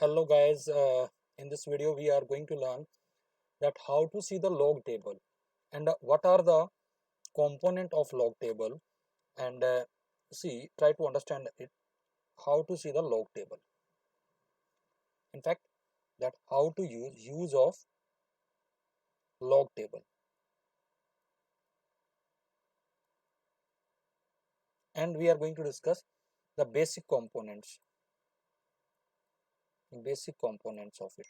Hello guys, in this video we are going to learn that how to see the log table and what are the component of log table and try to understand it how to see the log table. In fact, that how to use of log table, and we are going to discuss the basic components of it.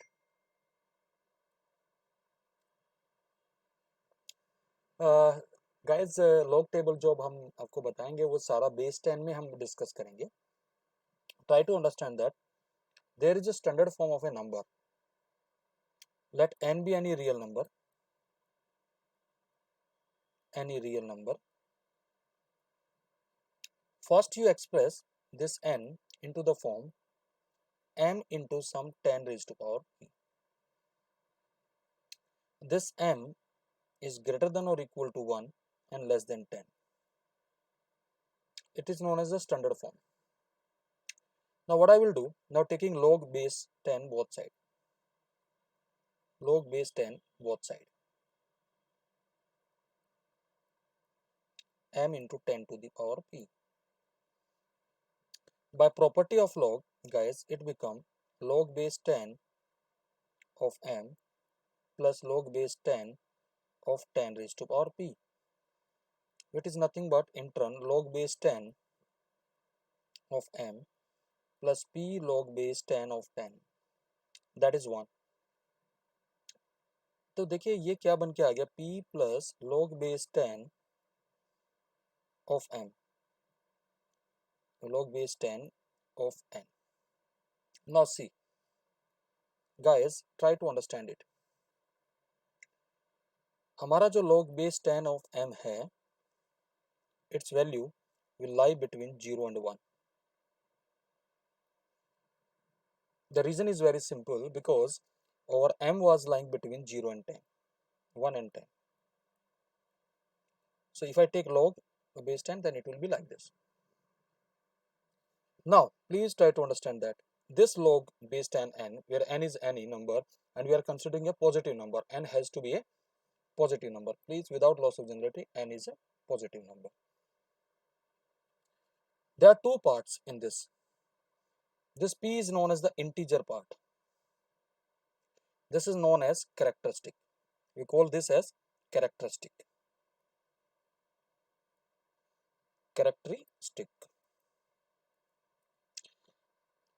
Guys log table जो अब हम आपको बताएंगे वो सारा base 10 में हम discuss करेंगे. Try to understand that there is a standard form of a number. Let n be any real number. First you express this n into the form m into some 10 raised to power p. This m is greater than or equal to 1 and less than 10. It is known as the standard form. Now what I will do, now taking log base 10 both side. Log base 10 both side. M into 10 to the power p. By property of log, guys, it become log base 10 of m plus log base 10 of 10 raised to power p, which is nothing but in turn log base 10 of m plus p log base 10 of 10, that is 1. तो देखिए ये क्या बन के आ गया, p plus log base 10 of m, log base 10 of n. Now see guys, try to understand it. हमारा जो log base 10 of m है, its value will lie between 0 and 1. The reason is very simple, because our m was lying between 0 and 10, 1 and 10. So if I take log base 10, then it will be like this. Now please try to understand that this log base 10 n, where n is any number and we are considering a positive number, n has to be a positive number. Please, without loss of generality, n is a positive number. There are two parts in this. This p is known as the integer part. This is known as characteristic. We call this as characteristic.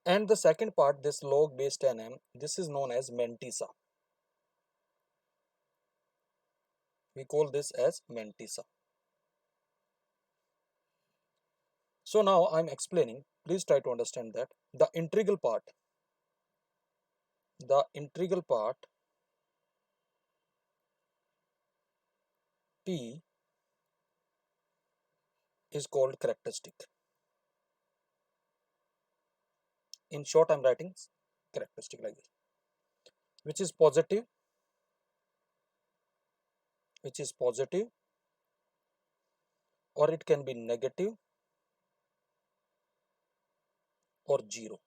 And the second part, this log base 10m, this is known as mantissa. We call this as mantissa. So now I'm explaining. Please try to understand that the integral part p is called characteristic. In short, I'm writing characteristic like this, which is positive, or it can be negative or 0.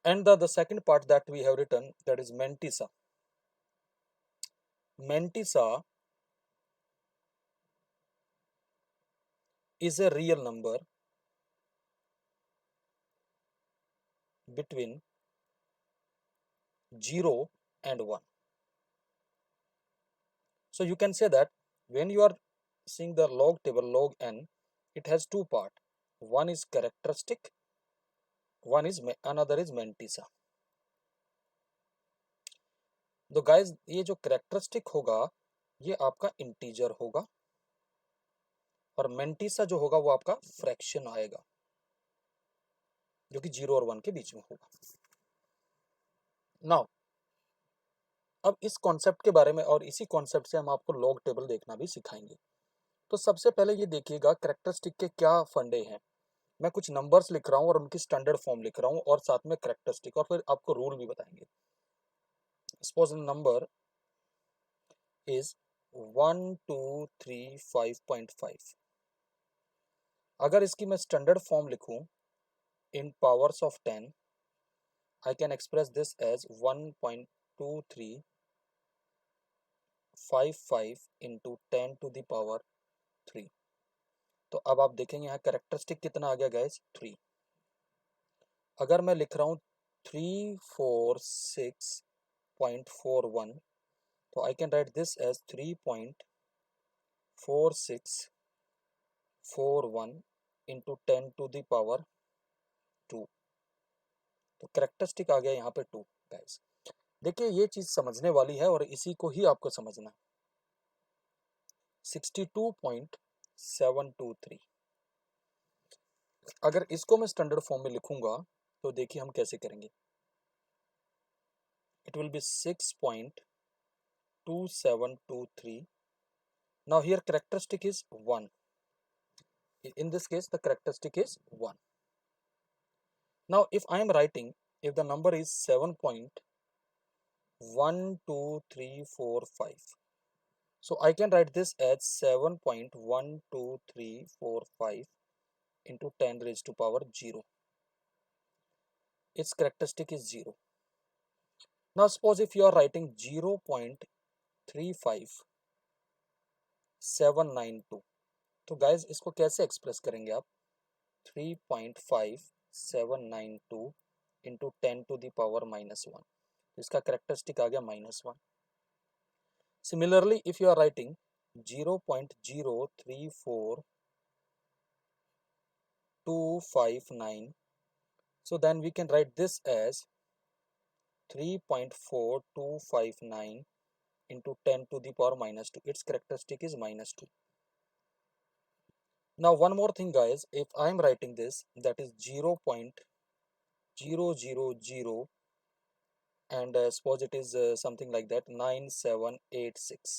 And the second part that we have written, that is mantissa. Mantissa is a real number between 0 and 1. So you can say that when you are seeing the log table log n, it has two parts. One is characteristic, another is mantissa. तो guys ये जो characteristic होगा ये आपका integer होगा और mantissa जो होगा वो आपका फ्रैक्शन आएगा जो कि 0 और 1 के बीच में होगा. नाउ अब इस कॉन्सेप्ट के बारे में और इसी कॉन्सेप्ट से हम आपको लॉग टेबल देखना भी सिखाएंगे. तो सबसे पहले ये देखिएगा कैरेक्टरिस्टिक के क्या फंडे हैं. मैं कुछ नंबर्स लिख रहा हूँ और उनकी स्टैंडर्ड फॉर्म लिख रहा हूँ और साथ में कैरेक्टरिस्टिक, और फिर आपको रूल भी बताएंगे. Suppose number is 1235.5. अगर इसकी मैं स्टैंडर्ड फॉर्म लिखूं इन powers of 10, I can express this as 1.2355 into 10 to the power 3. तो अब आप देखेंगे यहाँ कैरेक्टरिस्टिक कितना आ गया गाइस, 3। अगर मैं लिख रहा हूँ 346.41, तो I can write this as 3.4641 into 10 to the power 2। तो कैरेक्टरिस्टिक आ गया यहाँ पे 2 गाइस। देखिए ये चीज समझने वाली है और इसी को ही आपको समझना है। 62.723, अगर इसको मैं स्टैंडर्ड फॉर्म में लिखूंगा तो देखिए हम कैसे करेंगे। It will be 6.2723। Now here characteristic is 1। In this case the characteristic is 1. Now if I am writing, if the number is 7.12345, so I can write this as 7.12345 into 10 raised to power 0. Its characteristic is 0. Now suppose if you are writing 0.35792, तो guys इसको कैसे express करेंगे आप, 3.5792 into 10 to the power -1, इसका characteristic आ गया -1। Similarly if you are writing 0.034259, so then we can write this as 3.4259 into 10 to the power -2. Its characteristic is -2. Now one more thing guys, if I am writing this, that is 0.000 and suppose it is something like that 9786.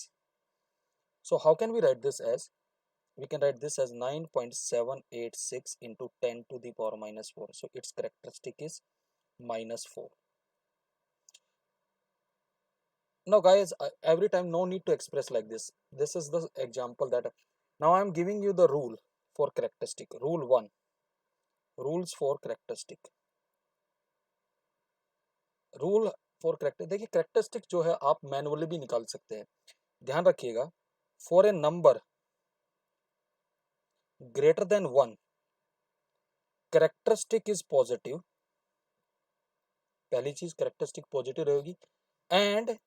So how can we write this as, we can write this as 9.786 into 10 to the power -4. So its characteristic is -4. Now guys, every time no need to express like this. This is the example that now I am giving you the rule for characteristic. Rule 1, rules for characteristic। Rule for character, देखिए characteristic जो है आप manually भी निकाल सकते हैं। ध्यान रखिएगा, for a number greater than 1 characteristic is positive, पहली चीज करेक्टरिस्टिक पॉजिटिव रहेगी, and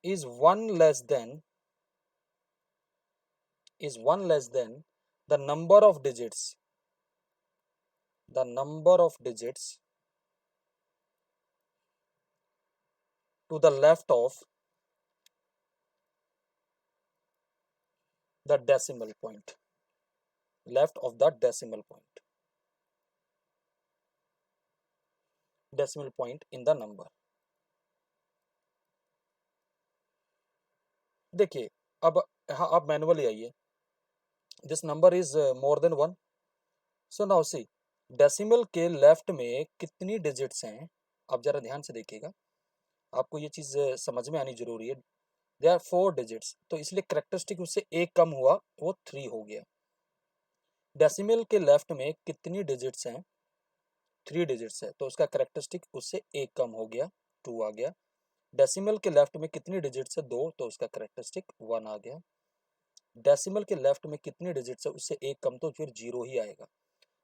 is 1 less than the number of digits to the left of the decimal point, in the number। देखिए अब हाँ आप मैनुअली आइए, this number is more than 1, so now see decimal के left में कितनी digits हैं, आप जरा ध्यान से देखिएगा, आपको ये चीज समझ में आनी जरूरी है। दे आर 4 डिजिट्स, तो इसलिए करेक्टरिस्टिक उससे एक कम हुआ, वो 3 हो गया। डेसिमल के लेफ्ट में कितनी डिजिट्स हैं, 3 डिजिट्स है, तो उसका करेक्टरिस्टिक उससे एक कम हो गया, 2 आ गया। डेसिमल के लेफ्ट में कितनी डिजिट्स है, 2, तो उसका करेक्टरिस्टिक 1 आ गया। डेसिमल के लेफ्ट में कितनी डिजिट्स है, उससे एक कम, तो फिर 0 ही आएगा।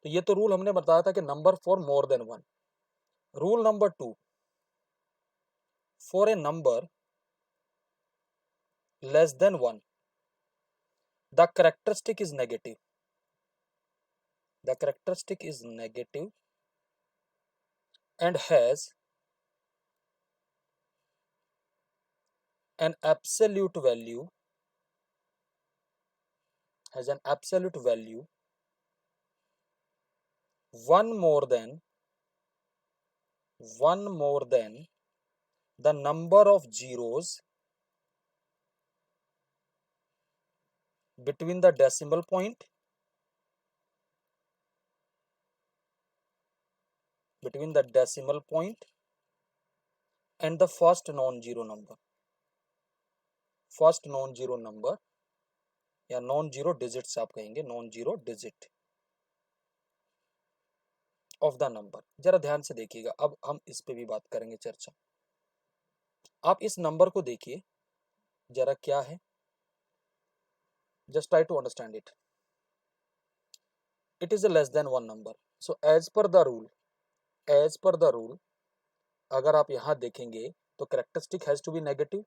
तो ये तो रूल हमने बताया था कि number for more than 1। Rule number 2, for a number less than 1 the characteristic is negative, and has an absolute value, 1 more than the number of zeros between the decimal point and the first non-zero number या non zero digit से आप कहेंगे, non zero digit. Of the number. जरा ध्यान से देखिएगा, अब हम इस पे भी बात करेंगे चर्चा। आप इस नंबर को देखिए जरा क्या है, just try to understand it. It is a less than one number. So as per the rule, अगर आप यहाँ देखेंगे तो characteristic has to be negative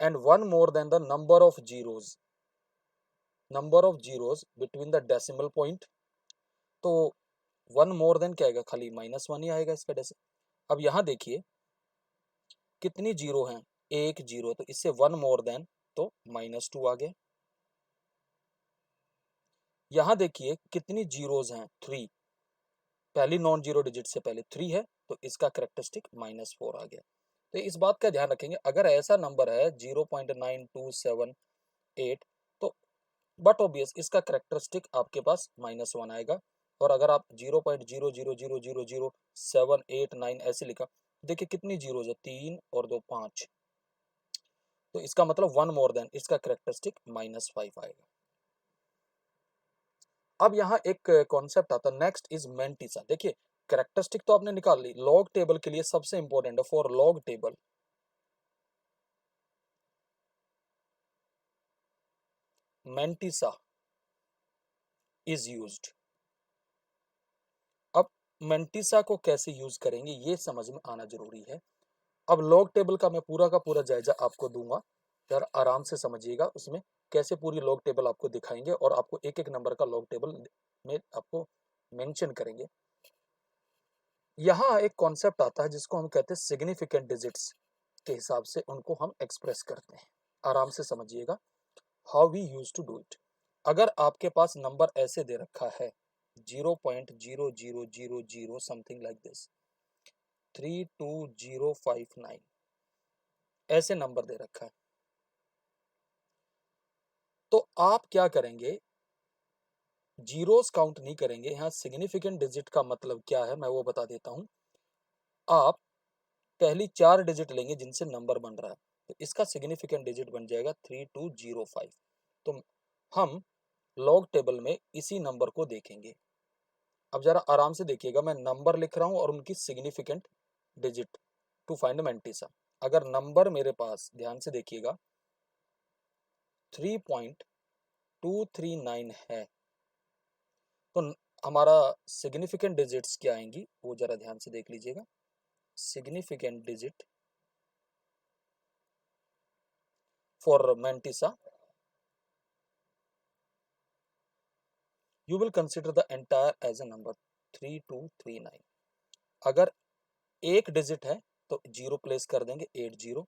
and one more than the number of zeros between the decimal point. तो one more than क्या आएगा, खाली -1 ही आएगा इसका डेसिमल। अब यहाँ देखिए कितनी जीरो हैं, एक जीरो, तो इससे वन मोर देन तो -2 आ गया। यहाँ देखिए कितनी जीरोज हैं, 3, पहली नॉन जीरो डिजिट से पहले 3 है तो इसका करेक्टरिस्टिक -4 आ गया। तो इस बात का ध्यान रखेंगे, अगर ऐसा नंबर है 0.9278 तो बट ऑब्वियस इसका करेक्टरिस्टिक आपके पास -1 आएगा। और अगर आप 0.00000789 ऐसे लिखा, देखिए कितनी जीरोज है, 3 और 2 5, तो इसका मतलब वन मोर देन, इसका करेक्टरिस्टिक -5 आएगा। अब यहाँ एक कॉन्सेप्ट आता है, नेक्स्ट इज मेंटिसा। देखिए कैरेक्टरिस्टिक तो आपने निकाल ली, लॉग टेबल के लिए सबसे इंपॉर्टेंट है, for log table mantissa is used. अब मेंटिसा को कैसे यूज करेंगे ये समझ में आना जरूरी है। अब लॉग टेबल का मैं पूरा का पूरा जायजा आपको दूंगा, यार आराम से समझिएगा, उसमें कैसे पूरी लॉग टेबल आपको दिखाएंगे और आपको एक एक नंबर का लॉग टेबल में आपको मेंशन करेंगे। यहाँ एक कॉन्सेप्ट आता है जिसको हम कहते हैं सिग्निफिकेंट डिजिट्स के हिसाब से उनको हम एक्सप्रेस करते हैं। आराम से समझिएगा how we use to do it. अगर आपके पास नंबर ऐसे दे रखा है 0.0000 समथिंग लाइक दिस 32059, ऐसे नंबर दे रखा है, तो आप क्या करेंगे, जीरोस काउंट नहीं करेंगे। यहाँ सिग्निफिकेंट डिजिट का मतलब क्या है मैं वो बता देता हूं। आप पहली 4 डिजिट लेंगे जिनसे नंबर बन रहा है, तो इसका सिग्निफिकेंट डिजिट बन जाएगा 3205। तो हम लॉग टेबल में इसी नंबर को देखेंगे। अब जरा आराम से देखिएगा, मैं नंबर लिख रहा हूं और उनकी significant digit to find mantissa. अगर नंबर मेरे पास, ध्यान से देखिएगा, 3.239 है तो हमारा सिग्निफिकेंट डिजिट्स क्या आएंगी वो जरा ध्यान से देख लीजिएगा। Significant digit for mantissa, you will consider the entire as a number 3239। अगर एक डिजिट है तो जीरो प्लेस कर देंगे 80,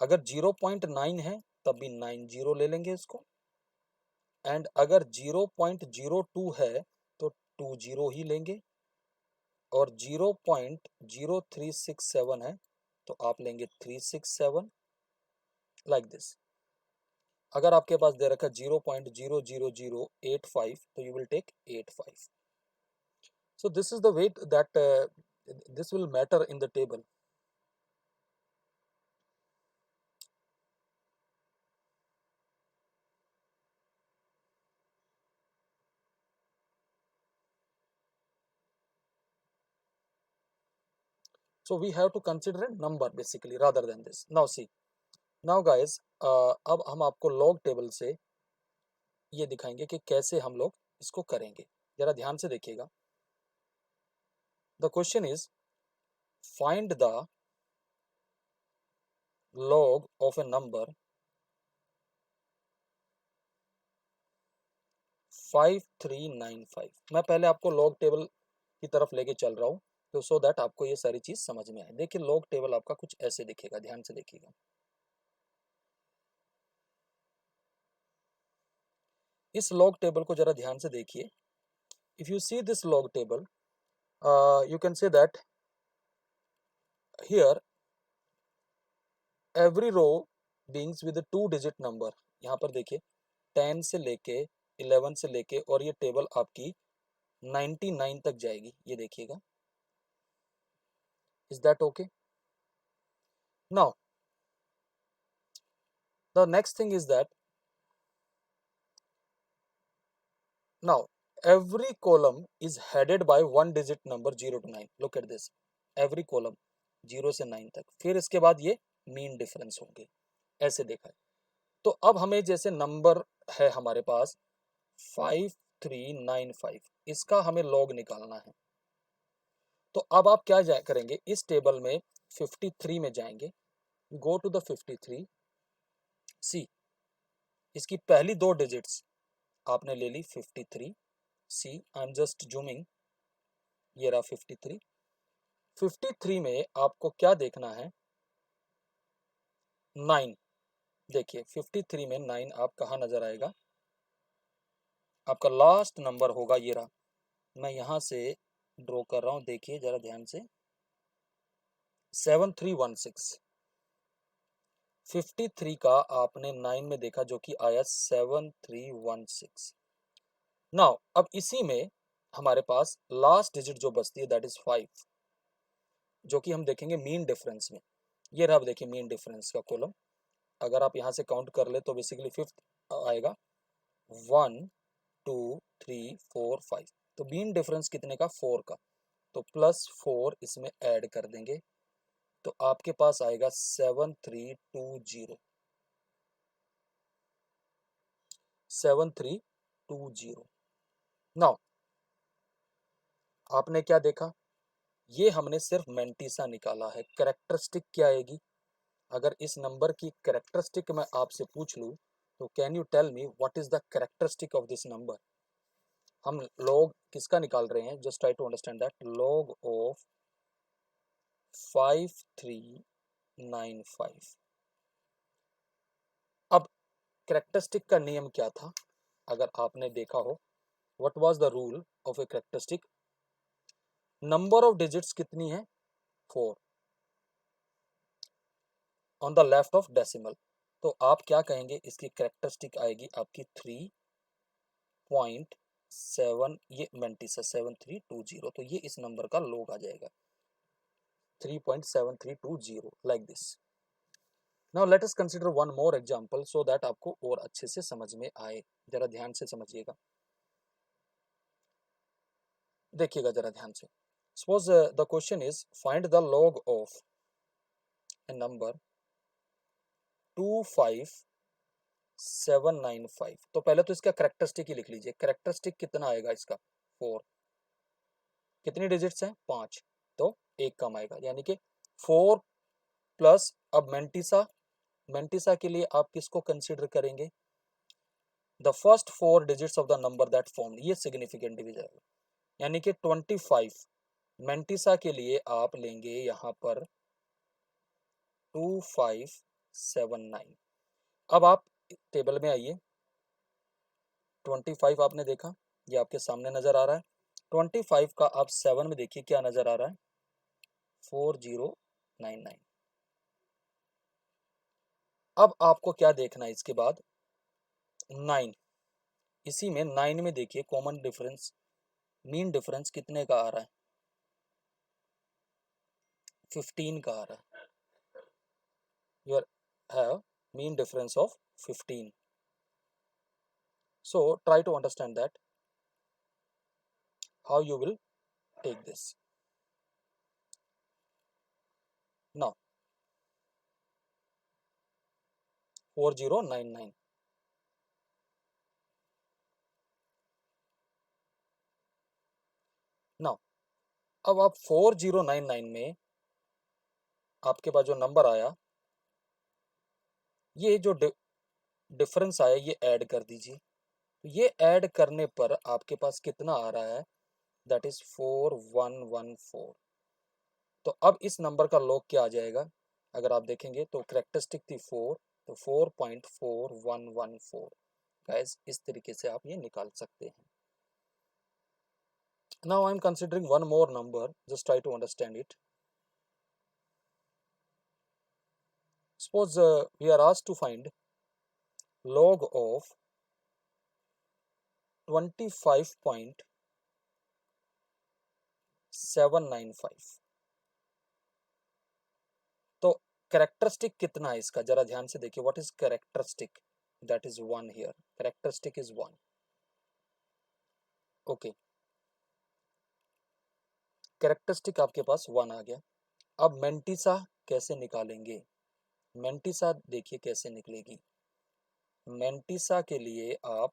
अगर 0.9 है तब भी 90 ले लेंगे इसको, एंड अगर 0.02 है तो 20 ही लेंगे, और 0.0367 है तो आप लेंगे 367, लाइक दिस। अगर आपके पास दे रखा 0.00085 तो you will take 85। So this is the way that this will matter in the table. So we have to consider a number basically rather than this. Now see, now guys, अब हम आपको log table से ये दिखाएंगे कि कैसे हम लोग इसको करेंगे। जरा ध्यान से देखिएगा। The question is find the log of a number 5395। मैं पहले आपको log table की तरफ लेके चल रहा हूँ तो सो दैट आपको ये सारी चीज समझ में आए। देखिए log table आपका कुछ ऐसे दिखेगा, ध्यान से देखिएगा। इस log table को जरा ध्यान से देखिए। If you see this log table, you can say that here every row begins with a 2-digit number। यहाँ पर देखिए 10 से लेके 11 से लेके और ये टेबल आपकी 99 तक जाएगी, ये देखिएगा। Is that okay? Now the next thing is that now every column is headed by one digit number 0 to 9. Look at this, every column 0 से 9 तक, फिर इसके बाद ये मीन डिफरेंस होंगे, ऐसे देखा है। तो अब हमें जैसे नंबर है हमारे पास 5395, इसका हमें लॉग निकालना है। तो अब आप क्या करेंगे, इस टेबल में 53 में जाएंगे, गो टू द 53, सी इसकी पहली दो डिजिट्स आपने ले ली 53, सी आई एम जस्ट जूमिंग, ये रहा 53। 53 में आपको क्या देखना है, 9। देखिए 53 में 9 आप कहाँ नजर आएगा, आपका लास्ट नंबर होगा, ये रहा, मैं यहां से ड्रॉ कर रहा हूं, देखिए जरा ध्यान से, 7316। 53 का आपने 9 में देखा जो कि आया 7316। नाउ अब इसी में हमारे पास लास्ट डिजिट जो बचती है दैट इज 5, जो कि हम देखेंगे मीन डिफरेंस में। ये रहा, देखिए मीन डिफरेंस का कॉलम, अगर आप यहाँ से काउंट कर ले तो बेसिकली 5th आएगा, 1 2 3 4 5। तो मीन डिफरेंस कितने का, 4 का, तो +4 इसमें ऐड कर देंगे, तो आपके पास आएगा 7320, 7320। नाउ आपने क्या देखा, ये हमने सिर्फ मेंटिसा निकाला है, कैरेक्टरिस्टिक क्या आएगी, अगर इस नंबर की कैरेक्टरिस्टिक मैं आपसे पूछ लूं तो can you tell me what is the characteristic of this number. हम लॉग किसका निकाल रहे हैं, just try to understand that, log of 5395। अब कैरेक्टरिस्टिक का नियम क्या था, अगर आपने देखा हो, what was the rule of a characteristic, number of digits कितनी है, 4 on the left of decimal, तो आप क्या कहेंगे, इसकी कैरेक्टरिस्टिक आएगी आपकी 3.7, ये मेंटिसा 7320, तो ये इस नंबर का लॉग आ जाएगा 3.7320, like this. Now let us consider one more example so that आपको और अच्छे से समझ में आए, जरा ध्यान से समझिएगा, देखिएगा जरा ध्यान से। Suppose the question is find the log of A number 25795। तो पहले तो इसका कैरेक्टरिस्टिक ही लिख लीजिए, कैरेक्टरिस्टिक कितना आएगा इसका, 4, कितनी डिजिट्स हैं, 5, तो एक कम आएगा, यानी कि 4 प्लस, अब मेंटिसा के लिए आप किसको कंसीडर करेंगे, the first 4 digits of the number that form, ये सिग्निफिकेंट डिविजन है, यानी कि 25। मेंटिसा के लिए आप लेंगे यहाँ पर 2579। अब आप टेबल में आइए, 25 आपने देखा, ये आपके सामने नजर आ रहा है, 25 का आप 7 में देखिए क्या नजर आ रहा है, 4099। अब आपको क्या देखना है इसके बाद, 9, इसी में 9 में देखिए कॉमन डिफरेंस, मीन डिफरेंस कितने का आ रहा है, 15 का आ रहा है, you have mean difference of 15, so try to understand that how you will take this. Now 4099, now अब आप 4099 में आपके पास जो नंबर आया, ये जो डिफरेंस आया ये ऐड कर दीजिए, ये ऐड करने पर आपके पास कितना आ रहा है, दैट इज 4114। तो अब इस नंबर का लॉग क्या आ जाएगा, अगर आप देखेंगे तो कैरेक्टरिस्टिक थी 4, तो 4.4114। गाइस इस तरीके से आप ये निकाल सकते हैं। Now I am considering one more number, just try to understand it. Suppose we are asked to find log of 25.795। तो कैरेक्टरिस्टिक कितना है इसका, जरा ध्यान से देखिए, what is characteristic, that is 1 here, characteristic is 1। Okay, characteristic आपके पास 1 आ गया। अब मेंटिसा कैसे निकालेंगे? मेंटिसा देखिए कैसे निकलेगी। मेंटिसा के लिए आप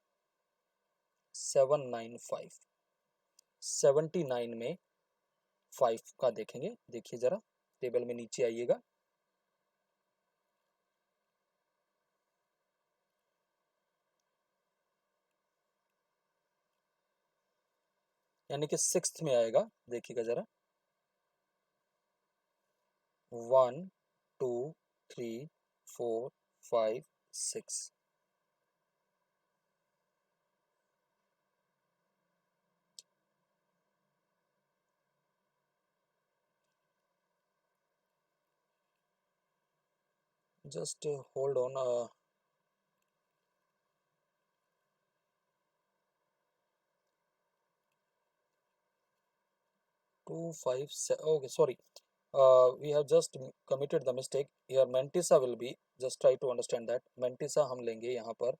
795 79 में 5 का देखेंगे। देखिए जरा टेबल में नीचे आइएगा, यानी कि 6th में आएगा। देखिएगा जरा 1 2 3 4 5 6। Just hold on. 2 5 okay, sorry, we have just committed the mistake here. Mentissa will be, just try to understand that Mentissa हम लेंगे यहाँ पर,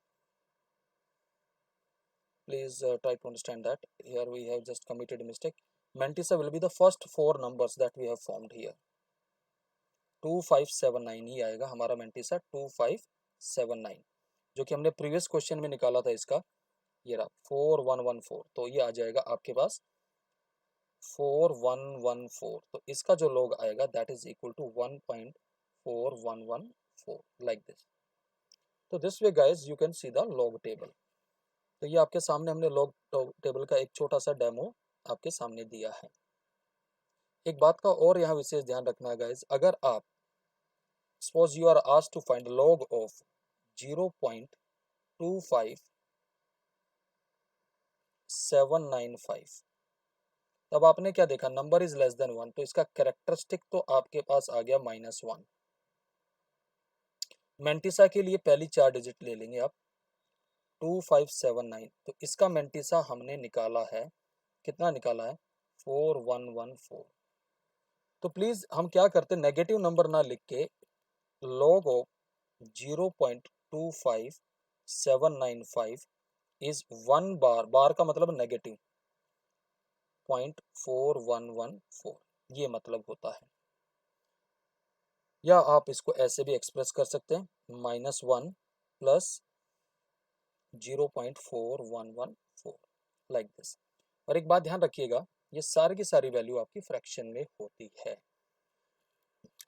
please try to understand that here we have just committed a mistake. Mentissa will be the first 4 numbers that we have formed here. 2579 ही आएगा हमारा Mentissa, 2579, जो कि हमने previous question में निकाला था इसका। ये रहा 4114, तो ये आ जाएगा आपके पास 4114। तो इसका जो log आएगा that is equal to 1.4114 like this. तो this way guys you can see the log table. तो ये आपके सामने हमने log टेबल का एक छोटा सा डेमो आपके सामने दिया है। एक बात का और यहाँ विशेष ध्यान रखना है गाइस, अगर आप suppose you are asked to find log of 0.25795, तब आपने क्या देखा, नंबर इज लेस देन 1, तो इसका कैरेक्टरिस्टिक तो आपके पास आ गया -1। मेंटिसा के लिए पहली 4 डिजिट ले लेंगे आप 2579, तो इसका मेंटिसा हमने निकाला है, कितना निकाला है 4114। तो प्लीज हम क्या करते हैं, नेगेटिव नंबर ना लिख के log ऑफ 0.25795 इज 1 बार, बार का मतलब नेगेटिव 0.4114, ये मतलब होता है। या आप इसको ऐसे भी एक्सप्रेस कर सकते हैं -1 प्लस 0.4114 लाइक दिस। और एक बात ध्यान रखिएगा, ये सारी की सारी वैल्यू आपकी फ्रैक्शन में होती है।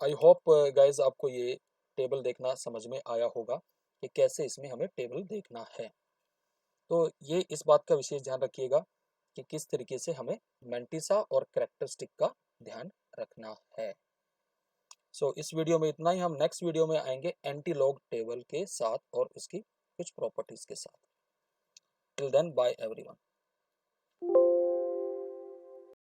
आई होप गाइज आपको ये टेबल देखना समझ में आया होगा कि कैसे इसमें हमें टेबल देखना है। तो ये इस बात का विशेष ध्यान रखिएगा कि किस तरीके से हमें मेंटिसा और कैरेक्टरिस्टिक का ध्यान रखना है। सो इस वीडियो में इतना ही। हम नेक्स्ट वीडियो में आएंगे एंटी लॉग टेबल के साथ और उसकी कुछ प्रॉपर्टीज के साथ। Till then bye everyone.